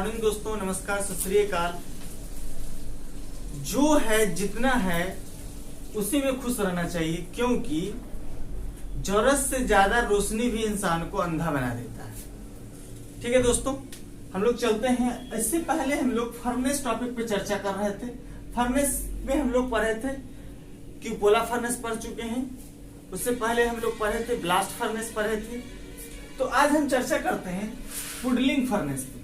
Morning दोस्तों, नमस्कार, सत श्री अकाल। जो है जितना है उसी में खुश रहना चाहिए, क्योंकि जरूरत से ज्यादा रोशनी भी इंसान को अंधा बना देता है। ठीक है दोस्तों, हम लोग चलते हैं। इससे पहले हम लोग फर्नेस टॉपिक पे चर्चा कर रहे थे। फर्नेस में हम लोग पढ़े थे कि पोला फर्नेस पढ़ चुके हैं। उससे पहले हम लोग पढ़े थे ब्लास्ट फर्नेस पढ़े थे। तो आज हम चर्चा करते हैं पुडलिंग फर्नेस पे।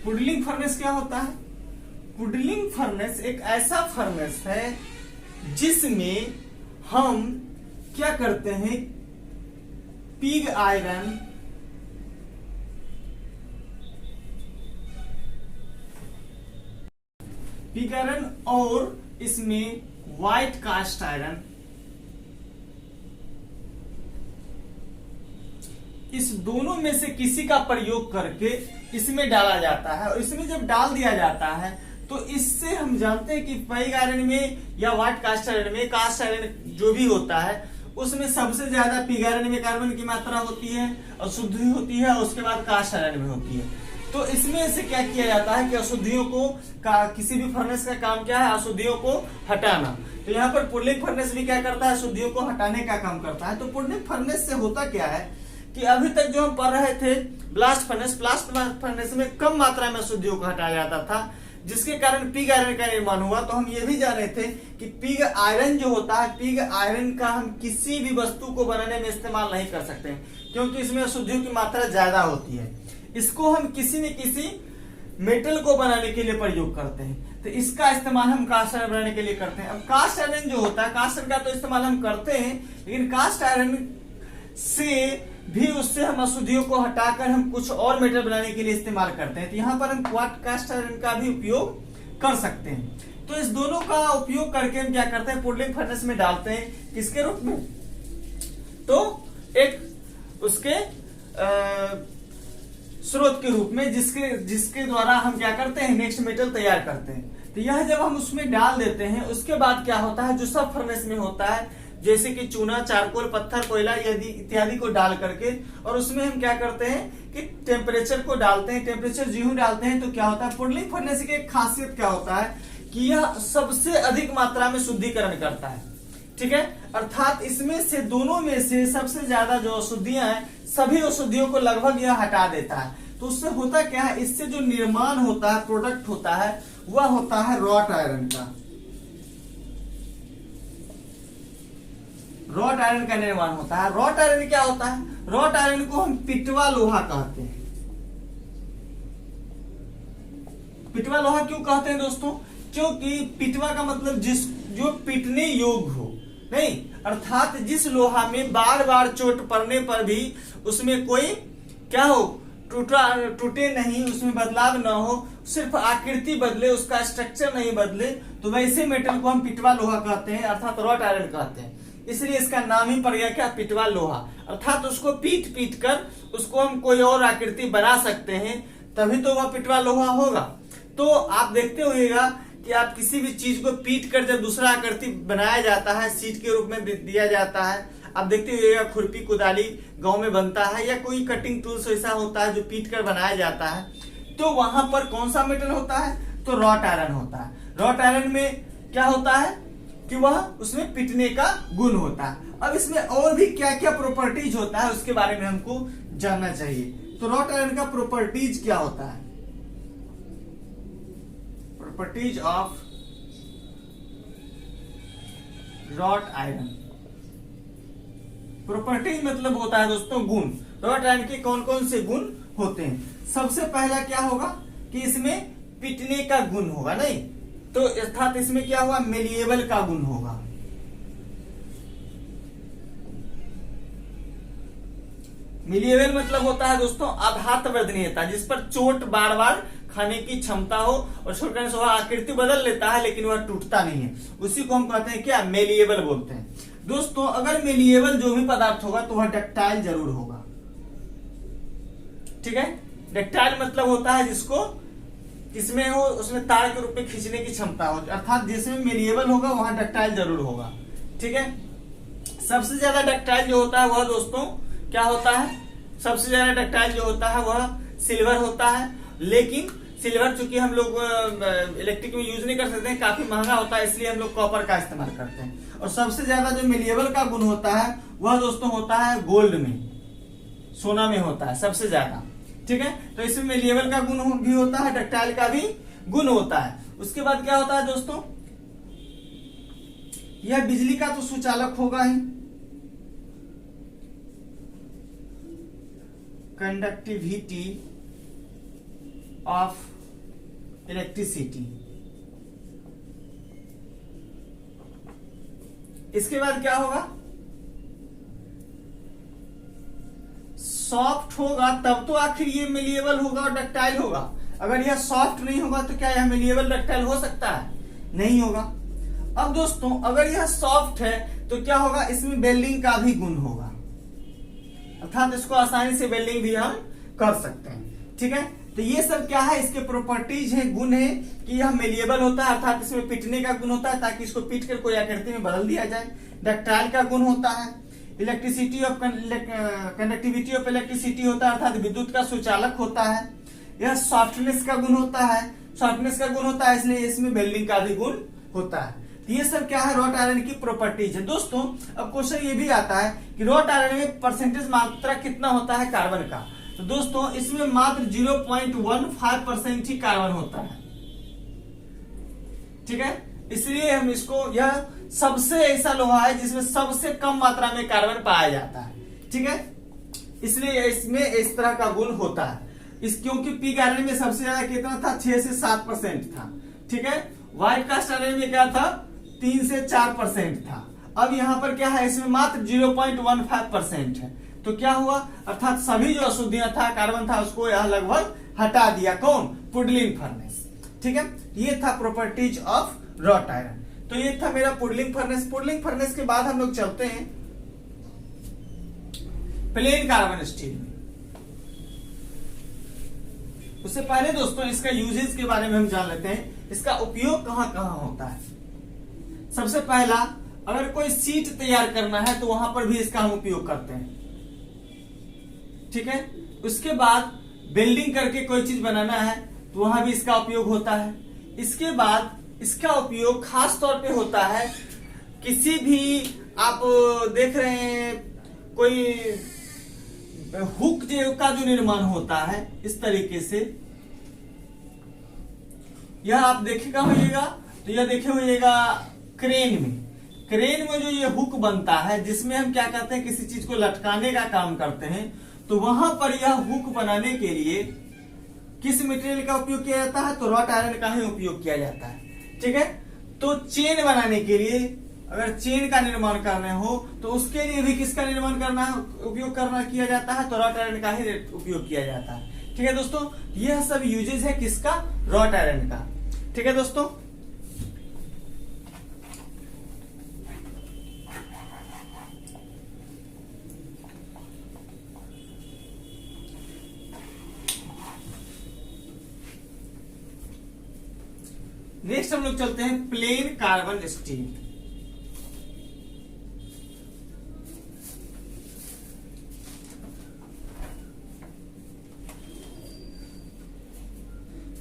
पुडलिंग फर्नेस क्या होता है? पुडलिंग फर्नेस एक ऐसा फर्नेस है जिसमें हम क्या करते हैं, पिग आयरन और इसमें व्हाइट कास्ट आयरन, इस दोनों में से किसी का प्रयोग करके इसमें डाला जाता है। और इसमें जब डाल दिया जाता है तो इससे हम जानते हैं कि पिग आयरन में या व्हाइट कास्ट आयरन में, कास्ट आयरन जो भी होता है उसमें सबसे ज्यादा पिग आयरन में कार्बन की मात्रा होती है, अशुद्धि होती है, और उसके बाद कास्ट आयरन में होती है। तो इसमें से क्या किया जाता है कि अशुद्धियों को किसी भी फर्नेस का काम क्या है, अशुद्धियों को हटाना। तो यहाँ पर पुडलिंग फर्नेस भी क्या करता है, अशुद्धियों को हटाने का काम करता है। तो पुडलिंग फर्नेस से होता क्या है कि अभी तक जो हम पढ़ रहे थे ब्लास्ट फर्नेस में कम मात्रा में अशुद्धियों को हटाया जाता था, जिसके कारण पिग आयरन का निर्माण हुआ। तो हम ये भी जाने थे कि पिग आयरन जो होता है, पिग आयरन का हम किसी भी वस्तु को बनाने में इस्तेमाल नहीं कर सकते, क्योंकि इसमें अशुद्धियों की मात्रा ज्यादा होती है। इसको हम किसी न किसी मेटल को बनाने के लिए प्रयोग करते हैं। तो इसका इस्तेमाल हम कास्ट आयरन बनाने के लिए करते हैं। अब कास्ट आयरन जो होता है, कास्ट आयरन का तो इस्तेमाल हम करते हैं, लेकिन कास्ट आयरन से भी उससे हम अशुद्धियों को हटाकर हम कुछ और मेटल बनाने के लिए इस्तेमाल करते हैं। तो यहाँ पर हम क्वार्ट कास्ट आयरन का भी उपयोग कर सकते हैं। तो इस दोनों का उपयोग करके हम क्या करते हैं, पुडलिंग फर्नेस में डालते हैं। किसके रूप में? तो एक उसके स्रोत के रूप में, जिसके द्वारा हम क्या करते हैं, नेक्स्ट मेटल तैयार करते हैं। तो यह जब हम उसमें डाल देते हैं, उसके बाद क्या होता है, जो सब फर्नेस में होता है, जैसे कि चूना, चारकोल, पत्थर, कोयला इत्यादि को डाल करके, और उसमें हम क्या करते हैं कि टेम्परेचर को डालते हैं। टेम्परेचर ज्यों डालते हैं तो क्या होता है, पुडलिंग फर्नेस की एक खासियत क्या होता है कि यह सबसे अधिक मात्रा में शुद्धिकरण करता है। ठीक है, अर्थात इसमें से दोनों में से सबसे ज्यादा जो अशुद्धियां हैं, सभी अशुद्धियों को लगभग यह हटा देता है। तो उससे होता क्या है, इससे जो निर्माण होता है, प्रोडक्ट होता है, वह होता है रॉट आयरन का। रॉट आयरन का निर्माण होता है। रॉट आयरन क्या होता है? रॉट आयरन को हम पिटवा लोहा कहते हैं। पिटवा लोहा क्यों कहते हैं दोस्तों? क्योंकि पिटवा का मतलब जो पिटने योग्य हो, नहीं, अर्थात जिस लोहा में बार बार चोट पड़ने पर भी उसमें कोई क्या हो, टूटे नहीं, उसमें बदलाव न हो, सिर्फ आकृति बदले, उसका स्ट्रक्चर नहीं बदले, तो वैसे मेटल को हम पिटवा लोहा कहते हैं, अर्थात रॉट आयरन कहते हैं। इसलिए इसका नाम ही पड़ गया क्या, पिटवा लोहा। अर्थात उसको पीट कर उसको हम कोई और आकृति बना सकते हैं, तभी तो वह पिटवा लोहा होगा। तो आप देखते होइएगा कि आप किसी भी चीज को पीट कर जब दूसरा आकृति बनाया जाता है, सीट के रूप में दिया जाता है, आप देखते हुएगा खुरपी कुदाली गांव में बनता है, या कोई कटिंग टूल्स ऐसा होता है जो पीट कर बनाया जाता है, तो वहां पर कौन सा मेटल होता है, तो रॉट आयरन होता है। रॉट आयरन में क्या होता है कि वह उसमें पिटने का गुण होता है। अब इसमें और भी क्या क्या प्रॉपर्टीज होता है उसके बारे में हमको जानना चाहिए। तो रॉट आयरन का प्रॉपर्टीज क्या होता है? Properties of wrought iron. Properties मतलब होता है दोस्तों गुण। रॉट आयरन के कौन कौन से गुण होते हैं? सबसे पहला क्या होगा कि इसमें पिटने का गुण होगा, नहीं तो अर्थात इसमें क्या हुआ, मेलिएबल का गुण होगा। मेलिएबल मतलब होता है दोस्तों आघात वर्धनीयता, जिस पर चोट बार बार खाने की क्षमता हो, और चोट करने से वह आकृति बदल लेता है लेकिन वह टूटता नहीं है, उसी को हम कहते हैं क्या, मेलिएबल बोलते हैं। दोस्तों अगर मेलिएबल जो भी पदार्थ होगा तो वह डक्टाइल जरूर होगा। ठीक है, डक्टाइल मतलब होता है जिसको किसमें हो, उसमें तार के रूप में खींचने की क्षमता हो, अर्थात जिसमें मेलिएबल होगा वहां डक्टाइल जरूर होगा। ठीक है, सबसे ज्यादा डक्टाइल जो होता है वह दोस्तों क्या होता है, सबसे ज्यादा डक्टाइल जो होता है वह सिल्वर होता है। लेकिन सिल्वर चूंकि हम लोग इलेक्ट्रिक में यूज नहीं कर सकते हैं, काफी महंगा होता है, इसलिए हम लोग कॉपर का इस्तेमाल करते हैं। और सबसे ज्यादा जो मेलिएबल का गुण होता है वह दोस्तों होता है गोल्ड में, सोना में होता है सबसे ज्यादा। ठीक है, तो इसमें मेलिएबल का गुण भी होता है, डक्टाइल का भी गुण होता है। उसके बाद क्या होता है दोस्तों, यह बिजली का तो सुचालक होगा ही, कंडक्टिविटी ऑफ इलेक्ट्रिसिटी। इसके बाद क्या होगा, सॉफ्ट होगा तब तो आखिर ये मेलिएबल होगा और डक्टाइल होगा। अगर यह सॉफ्ट नहीं होगा तो क्या यह मेलिएबल डक्टाइल हो सकता है, नहीं होगा। अब दोस्तों अगर यह सॉफ्ट है तो क्या होगा, इसमें वेल्डिंग का भी गुण होगा, अर्थात इसको आसानी से वेल्डिंग भी हम कर सकते हैं। ठीक है, तो ये सब क्या है, इसके प्रॉपर्टीज है, गुण है कि यह मेलिएबल होता है, अर्थात इसमें पिटने का गुण होता है ताकि इसको पीट कर कोई आकृति में बदल दिया जाए। डक्टाइल का गुण होता है, elasticity of conductivity of electricity होता है, अर्थात विद्युत का सुचालक होता है। यह सॉफ्टनेस का गुण होता है, सॉफ्टनेस का गुण होता है, इसलिए इसमें वेल्डिंग का भी गुण होता है। ये सब क्या है, रॉट आयरन की प्रॉपर्टीज है। दोस्तों अब क्वेश्चन ये भी आता है कि रॉट आयरन में परसेंटेज मात्रा कितना होता है कार्बन का, तो दोस्तों इसमें मात्र 0.15% ही कार्बन होता है। ठीक है, इसलिए हम इसको, यह सबसे ऐसा लोहा है जिसमें सबसे कम मात्रा में कार्बन पाया जाता है। ठीक है, इसलिए इसमें इस तरह का गुण होता है। क्योंकि पिग आयरन में सबसे ज्यादा कितना था, 6 से 7% था। ठीक है, व्हाइट कास्ट आयरन में क्या था, 3 से 4% था। अब यहाँ पर क्या है, इसमें मात्र 0.15% है। तो क्या हुआ, अर्थात सभी जो अशुद्धियां था, कार्बन था, उसको यह लगभग हटा दिया। कौन, पुडलिंग फर्नेस। ठीक है, ये था प्रॉपर्टीज ऑफ रॉट आयरन। तो ये था मेरा पुडलिंग फर्नेस। पुडलिंग फर्नेस के बाद हम लोग चलते हैं प्लेन कार्बन स्टील में। उससे पहले दोस्तों इसका यूजेस के बारे में हम जान लेते हैं, इसका उपयोग कहां कहां होता है। सबसे पहला, अगर कोई सीट तैयार करना है तो वहां पर भी इसका हम उपयोग करते हैं। ठीक है, उसके बाद वेल्डिंग करके कोई चीज बनाना है तो वहां भी इसका उपयोग होता है। इसके बाद इसका उपयोग खास तौर पे होता है, किसी भी आप देख रहे हैं कोई हुक का जो निर्माण होता है इस तरीके से, यह आप देखेगा होइएगा, तो यह देखे होइएगा क्रेन में। क्रेन में जो ये हुक बनता है जिसमें हम क्या करते हैं, किसी चीज को लटकाने का काम करते हैं, तो वहां पर यह हुक बनाने के लिए किस मटेरियल का उपयोग किया जाता है, तो रॉट आयरन का ही उपयोग किया जाता है। ठीक है, तो चेन बनाने के लिए, अगर चेन का निर्माण करना हो तो उसके लिए भी किसका निर्माण करना है, उपयोग करना किया जाता है, तो रॉट आयरन का ही उपयोग किया जाता है। ठीक है दोस्तों, यह सब यूजेज है किसका, रॉट आयरन का। ठीक है दोस्तों, नेक्स्ट हम लोग चलते हैं plane carbon steel.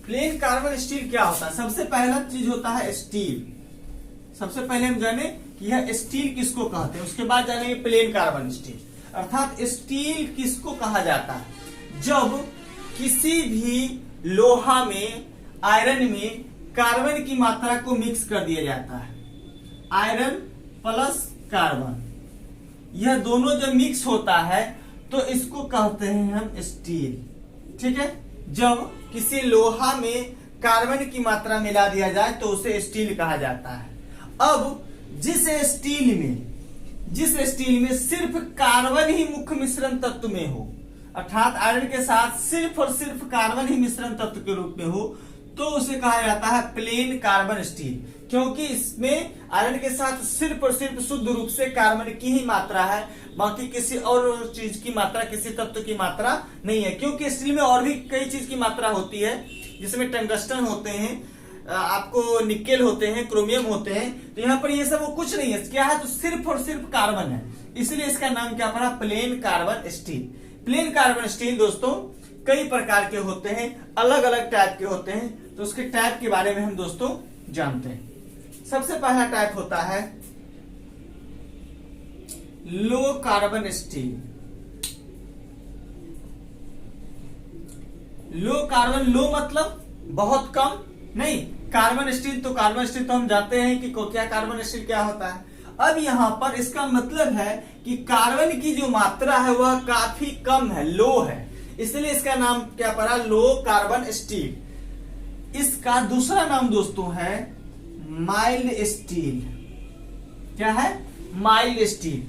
Plane carbon steel क्या होता है, सबसे पहला चीज होता है स्टील। सबसे पहले हम जाने कि यह स्टील किसको कहते हैं, उसके बाद जानेंगे प्लेन कार्बन स्टील। अर्थात स्टील किसको कहा जाता है, जब किसी भी लोहा में, आयरन में कार्बन की मात्रा को मिक्स कर दिया जाता है। आयरन प्लस कार्बन, यह दोनों जब मिक्स होता है तो इसको कहते हैं हम स्टील। ठीक है, जब किसी लोहा में कार्बन की मात्रा मिला दिया जाए तो उसे स्टील कहा जाता है। अब जिस स्टील में सिर्फ कार्बन ही मुख्य मिश्रण तत्व में हो, अर्थात आयरन के साथ सिर्फ और सिर्फ कार्बन ही मिश्रण तत्व के रूप में हो, तो उसे कहा जाता है प्लेन कार्बन स्टील। क्योंकि इसमें आयरन के साथ सिर्फ और सिर्फ शुद्ध रूप से कार्बन की ही मात्रा है, बाकी किसी और चीज की मात्रा, किसी तत्व की मात्रा नहीं है। क्योंकि स्टील में और भी कई चीज की मात्रा होती है, जिसमें टंगस्टन होते हैं, आपको निकेल होते हैं, क्रोमियम होते हैं, तो यहाँ पर ये सब वो कुछ नहीं है, क्या है तो सिर्फ और सिर्फ कार्बन है, इसलिए इसका नाम क्या पड़ा, plane carbon steel. Plane carbon steel दोस्तों कई प्रकार के होते हैं, अलग अलग टाइप के होते हैं, तो उसके टाइप के बारे में हम दोस्तों जानते हैं। सबसे पहला टाइप होता है low carbon steel. Low carbon, low मतलब बहुत कम नहीं, कार्बन स्टील तो हम जानते हैं कि क्या कार्बन स्टील क्या होता है। अब यहाँ पर इसका मतलब है कि कार्बन की जो मात्रा है वह काफी कम है, लो है, इसलिए इसका नाम क्या पड़ा, लो कार्बन स्टील। इसका दूसरा नाम दोस्तों है माइल्ड स्टील। क्या है, माइल्ड स्टील।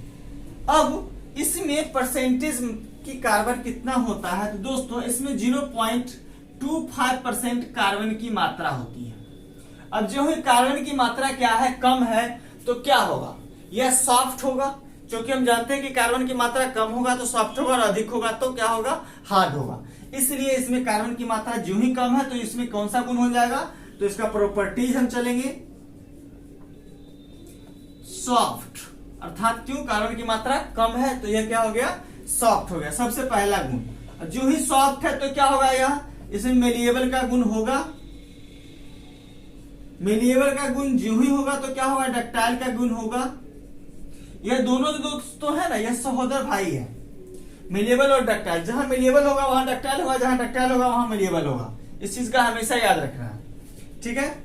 अब इसमें परसेंटेज की कार्बन कितना होता है, तो दोस्तों इसमें 0.25% कार्बन की मात्रा होती है। अब जो है कार्बन की मात्रा क्या है, कम है, तो क्या होगा, यह सॉफ्ट होगा, क्योंकि हम जानते हैं कि कार्बन की मात्रा कम होगा तो सॉफ्ट होगा और अधिक होगा तो क्या होगा, हार्ड होगा। इसलिए इसमें कार्बन की मात्रा जो ही कम है तो इसमें कौन सा गुण हो जाएगा, तो इसका प्रॉपर्टीज हम चलेंगे सॉफ्ट, अर्थात क्यों, कार्बन की मात्रा कम है तो यह क्या हो गया, सॉफ्ट हो गया, सबसे पहला गुण। जो ही सॉफ्ट है तो क्या होगा, यह इसमें मेलिएबल का गुण होगा, मेलिएबल का गुण जो ही होगा तो क्या होगा, डक्टाइल का गुण होगा। यह दोनों जो दोस्तों है ना, यह सहोदर भाई है, मेलिएबल और डक्टाइल। जहां मेलिएबल होगा वहां डक्टाइल होगा, जहां डक्टाइल होगा वहां मेलिएबल होगा, इस चीज का हमेशा याद रखना है, ठीक है।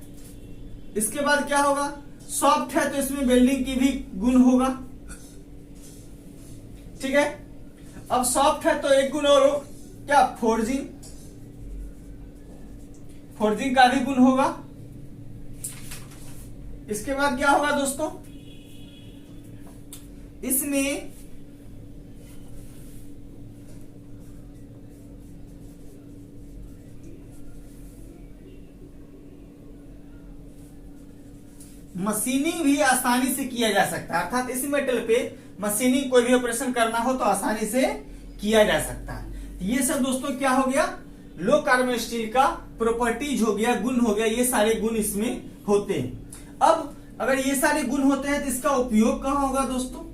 इसके बाद क्या होगा, सॉफ्ट है तो इसमें वेल्डिंग की भी गुण होगा, ठीक है। अब सॉफ्ट है तो एक गुण और हो, क्या, फोर्जिंग, फोर्जिंग का भी गुण होगा। इसके बाद क्या होगा दोस्तों, इसमें मशीनिंग भी आसानी से किया जा सकता है, अर्थात इस मेटल पे मशीनिंग कोई भी ऑपरेशन करना हो तो आसानी से किया जा सकता है। ये सब दोस्तों क्या हो गया, लो कार्बन स्टील का प्रॉपर्टीज हो गया, गुण हो गया, ये सारे गुण इसमें होते हैं। अब अगर ये सारे गुण होते हैं तो इसका उपयोग कहां होगा दोस्तों,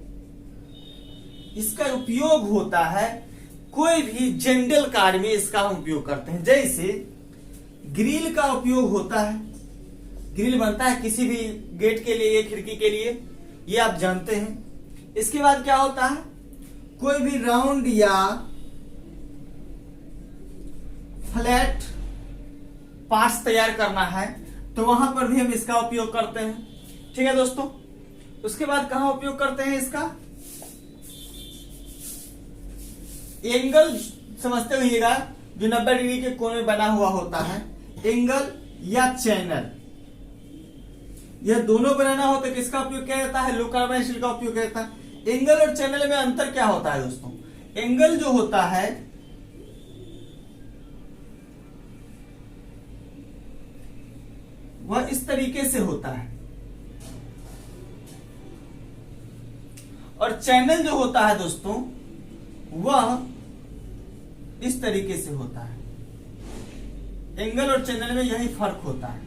इसका उपयोग होता है कोई भी जनरल कार्य में, इसका हम उपयोग करते हैं। जैसे ग्रिल का उपयोग होता है, ग्रिल बनता है किसी भी गेट के लिए, खिड़की के लिए, ये आप जानते हैं। इसके बाद क्या होता है, कोई भी राउंड या फ्लैट पार्ट्स तैयार करना है तो वहां पर भी हम इसका उपयोग करते हैं, ठीक है दोस्तों। उसके बाद कहां उपयोग करते हैं इसका, एंगल समझते हुएगा, जो 90 डिग्री के कोण में बना हुआ होता है, एंगल या चैनल, यह दोनों बनाना हो तो किसका उपयोग किया जाता है, लो कार्बन स्टील का उपयोग किया जाता है। एंगल और चैनल में अंतर क्या होता है दोस्तों, एंगल जो होता है वह इस तरीके से होता है, और चैनल जो होता है दोस्तों वह इस तरीके से होता है। एंगल और चैनल में यही फर्क होता है।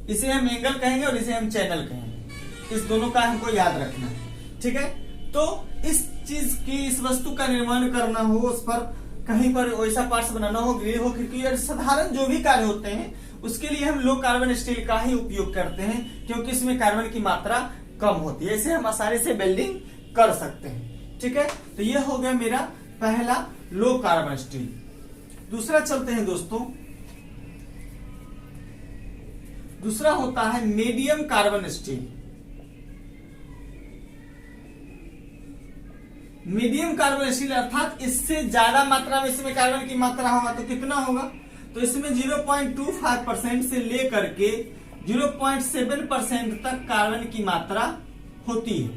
इसे हम एंगल कहेंगे और इसे हम चैनल कहेंगे, इस दोनों का हमको याद रखना है, ठीक है। तो इस चीज की, इस वस्तु का निर्माण करना हो, उस पर कहीं पर वैसा पार्ट्स बनाना हो, ग्रिल हो, खिड़की, और साधारण जो भी कार्य होते हैं उसके लिए हम लो कार्बन स्टील का ही उपयोग करते हैं, क्योंकि इसमें कार्बन की मात्रा कम होती है, इसे हम आसानी से वेल्डिंग कर सकते हैं, ठीक है। तो यह हो गया मेरा पहला लो कार्बन स्टील। दूसरा चलते हैं दोस्तों, दूसरा होता है medium carbon steel. Medium carbon steel अर्थात इससे ज्यादा मात्रा में इसमें कार्बन की मात्रा होगा, तो कितना होगा, तो इसमें 0.25% से लेकर के 0.7% तक कार्बन की मात्रा होती है,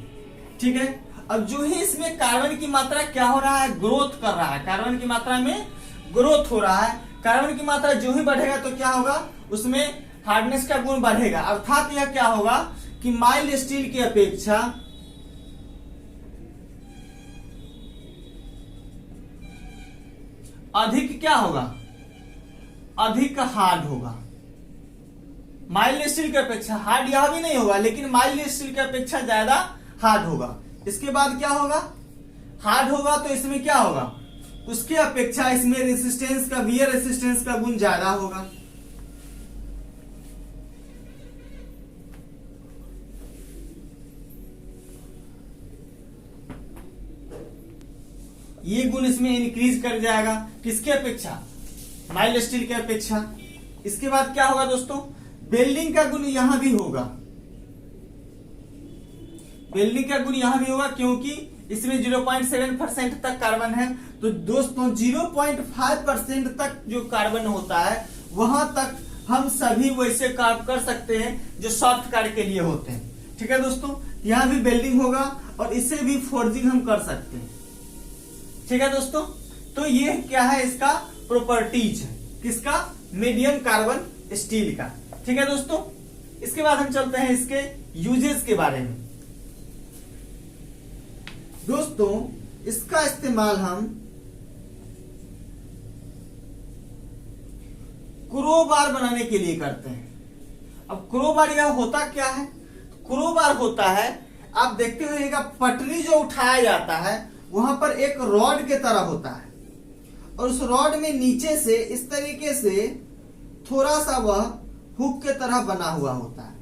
ठीक है। अब जो ही इसमें कार्बन की मात्रा क्या हो रहा है, ग्रोथ कर रहा है, कार्बन की मात्रा में ग्रोथ हो रहा है। कार्बन की मात्रा जो ही बढ़ेगा तो क्या होगा, उसमें हार्डनेस का गुण बढ़ेगा, अर्थात यह क्या होगा कि माइल्ड स्टील की अपेक्षा अधिक क्या होगा, अधिक हार्ड होगा। माइल्ड स्टील की अपेक्षा हार्ड यह भी नहीं होगा, लेकिन माइल्ड स्टील की अपेक्षा ज्यादा हार्ड होगा। इसके बाद क्या होगा, हार्ड होगा तो इसमें क्या होगा, उसके अपेक्षा इसमें रेसिस्टेंस का, वियर रेसिस्टेंस का गुण ज्यादा होगा। ये गुण इसमें इंक्रीज कर जाएगा, किसके अपेक्षा, माइल्ड स्टील के अपेक्षा। इसके बाद क्या होगा दोस्तों, वेल्डिंग का गुण यहां भी होगा, वेल्डिंग का गुण यहां भी होगा, क्योंकि इसमें 0.7% तक कार्बन है। तो दोस्तों 0.5% तक जो कार्बन होता है वहां तक हम सभी वैसे काम कर सकते हैं जो सॉफ्ट कार्य के लिए होते हैं। ठीक है दोस्तों, यहां भी वेल्डिंग होगा और इसे भी फोर्जिंग हम कर सकते हैं। ठीक है दोस्तों, तो ये क्या है, इसका प्रॉपर्टीज है, किसका, मीडियम कार्बन स्टील का। ठीक है दोस्तों, इसके बाद हम चलते हैं इसके यूजेस के बारे में। दोस्तों इसका इस्तेमाल हम क्रोबार बनाने के लिए करते हैं। अब क्रोबार यह होता क्या है, क्रोबार होता है, आप देखते होइएगा पटरी जो उठाया जाता है वहां पर एक रॉड के तरह होता है, और उस रॉड में नीचे से इस तरीके से थोड़ा सा वह हुक के तरह बना हुआ होता है।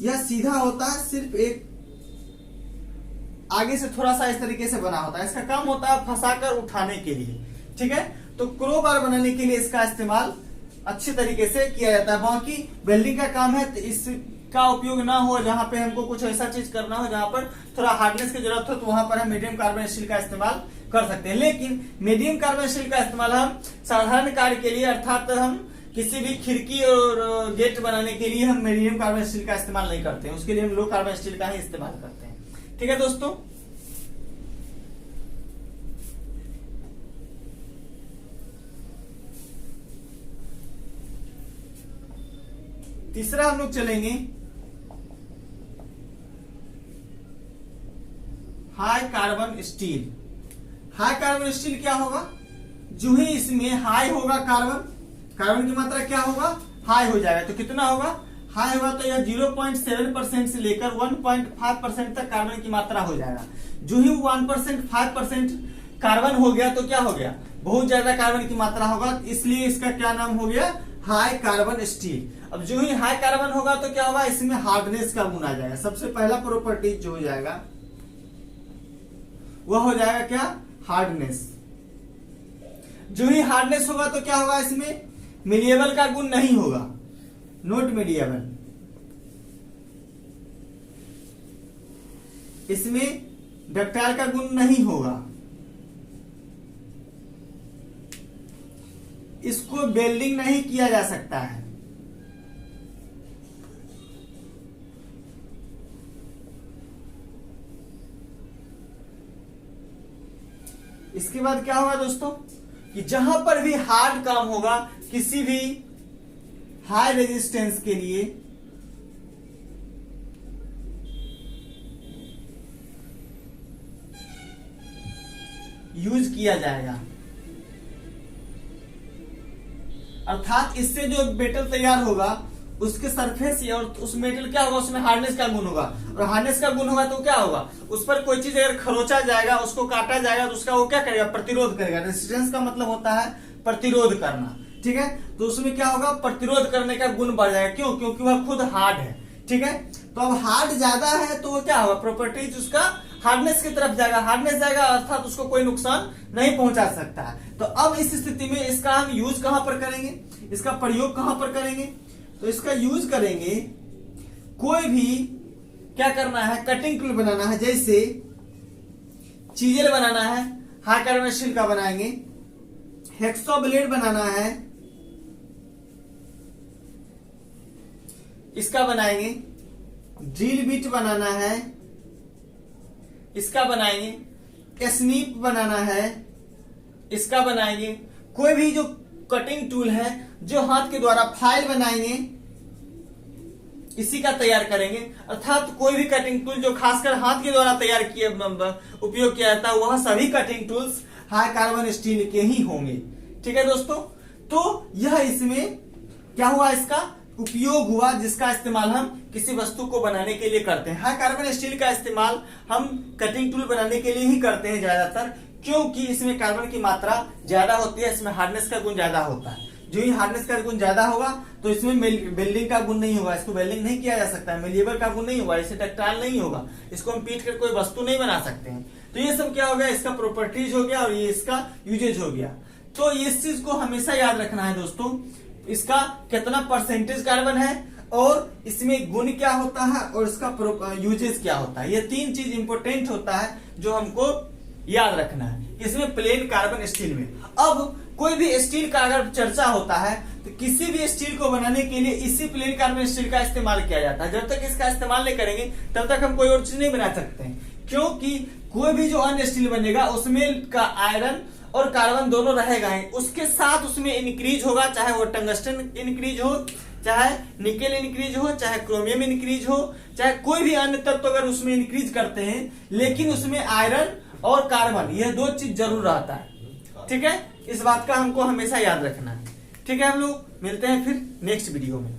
यह सीधा होता है, सिर्फ एक आगे से थोड़ा सा इस तरीके से बना होता है। इसका काम होता है फंसाकर उठाने के लिए। ठीक है, तो क्रोबार बनाने के लिए इसका इस्तेमाल अच्छे तरीके से किया जाता है। बाकी वेल्डिंग का काम है तो इसका उपयोग ना हो, जहां पे हमको कुछ ऐसा चीज करना हो जहां पर थोड़ा हार्डनेस की जरूरत हो, तो वहां पर हम मीडियम कार्बन स्टील का इस्तेमाल कर सकते हैं। लेकिन मीडियम कार्बन स्टील का इस्तेमाल हम साधारण कार्य के लिए, अर्थात हम किसी भी खिड़की और गेट बनाने के लिए हम मीडियम कार्बन स्टील का इस्तेमाल नहीं करते हैं, उसके लिए हम लो कार्बन स्टील का ही इस्तेमाल करते हैं। ठीक है दोस्तों, तीसरा हम लोग चलेंगे high carbon steel. High carbon steel क्या होगा, जो ही इसमें हाई होगा कार्बन, कार्बन की मात्रा क्या होगा, हाई हो जाएगा। तो कितना होगा, हाई होगा तो यह 0.7% से लेकर 1.5% तक कार्बन की मात्रा हो जाएगा। जो ही 1%, 5% कार्बन हो गया तो क्या हो गया, बहुत ज्यादा कार्बन की मात्रा होगा, इसलिए इसका क्या नाम हो गया, हाई कार्बन स्टील। अब जो ही हाई कार्बन होगा तो क्या होगा, इसमें हार्डनेस का गुण आ जाएगा। सबसे पहला प्रॉपर्टी जो हो जाएगा वह हो जाएगा क्या, हार्डनेस। जो ही हार्डनेस होगा तो क्या होगा, इसमें मिलिएबल का गुण नहीं होगा, नॉट मिलिएबल। इसमें डक्टाइल का गुण नहीं होगा, इसको वेल्डिंग नहीं किया जा सकता है। इसके बाद क्या होगा दोस्तों, कि जहां पर भी हार्ड काम होगा, किसी भी हाई रेजिस्टेंस के लिए यूज किया जाएगा। अर्थात इससे जो मेटल तैयार होगा उसके सरफेस और उस मेटल क्या होगा, उसमें हार्डनेस का गुण होगा, और हार्डनेस का गुण होगा तो क्या होगा, उस पर कोई चीज अगर खरोचा जाएगा, उसको काटा जाएगा तो उसका वो क्या करेगा, प्रतिरोध करेगा। रेजिस्टेंस का मतलब होता है प्रतिरोध करना। ठीक है, तो उसमें क्या होगा, प्रतिरोध करने का गुण बढ़ जाएगा। क्यों, क्योंकि वह खुद हार्ड है। ठीक है, तो अब हार्ड ज्यादा है तो वो क्या होगा, प्रॉपर्टीज उसका हार्डनेस की तरफ जाएगा, हार्डनेस जाएगा अर्थात उसको कोई नुकसान नहीं पहुंचा सकता है। तो अब इस स्थिति में इसका हम यूज कहां पर करेंगे, इसका प्रयोग कहां पर करेंगे, तो इसका यूज करेंगे, कोई भी क्या करना है, कटिंग टूल बनाना है, जैसे चीजेल बनाना है, हाई कार्बन स्टील का बनाएंगे, हेक्सो ब्लेड बनाना है, इसका बनाएंगे, ड्रिल बिट बनाना है, इसका बनाएंगे, स्नीप बनाना है, इसका बनाएंगे। कोई भी जो कटिंग टूल है जो हाथ के द्वारा फाइल बनाएंगे, इसी का तैयार करेंगे। अर्थात कोई भी कटिंग टूल जो खासकर हाथ के द्वारा तैयार किए उपयोग किया जाता है, वह सभी cutting tools high carbon steel के ही होंगे। ठीक है दोस्तों, तो यह इसमें क्या हुआ, इसका उपयोग हुआ जिसका इस्तेमाल हम किसी वस्तु को बनाने के लिए करते हैं। हाँ, कार्बन स्टील का इस्तेमाल हम कटिंग टूल बनाने के लिए ही करते हैं ज्यादातर, क्योंकि इसमें कार्बन की मात्रा ज्यादा होती है, इसमें हार्डनेस का गुण ज्यादा होता है। जो ही हार्डनेस का गुण ज्यादा होगा तो इसमें वेल्डिंग का गुण नहीं होगा, इसको वेल्डिंग नहीं किया जा सकता है, मेलिएबल का गुण नहीं होगा, इससे डक्टाइल नहीं होगा, इसको हम पीट कर कोई वस्तु नहीं बना सकते हैं। तो ये सब क्या हो गया, इसका प्रॉपर्टीज हो गया और ये इसका यूजेज हो गया। तो इस चीज को हमेशा याद रखना है दोस्तों, इसका कितना परसेंटेज कार्बन है और इसमें गुण क्या होता है और इसका यूजेज क्या होता है। ये तीन चीज इंपोर्टेंट होता है जो हमको याद रखना है इसमें प्लेन कार्बन स्टील में। अब कोई भी स्टील का अगर चर्चा होता है तो किसी भी स्टील को बनाने के लिए इसी प्लेन कार्बन स्टील का इस्तेमाल किया जाता है। जब तक इसका इस्तेमाल नहीं करेंगे तब तक हम कोई और चीज नहीं बना सकते हैं, क्योंकि कोई भी जो अन्य स्टील बनेगा उसमें का आयरन और कार्बन दोनों रहेगा ही, उसके साथ उसमें इंक्रीज होगा, चाहे वो टंगस्टन इंक्रीज हो, चाहे निकेल इंक्रीज हो, चाहे क्रोमियम इंक्रीज हो, चाहे कोई भी अन्य तत्व अगर उसमें इंक्रीज करते हैं, लेकिन उसमें आयरन और कार्बन यह दो चीज जरूर रहता है। ठीक है, इस बात का हमको हमेशा याद रखना है। ठीक है, हम लोग मिलते हैं फिर नेक्स्ट वीडियो में।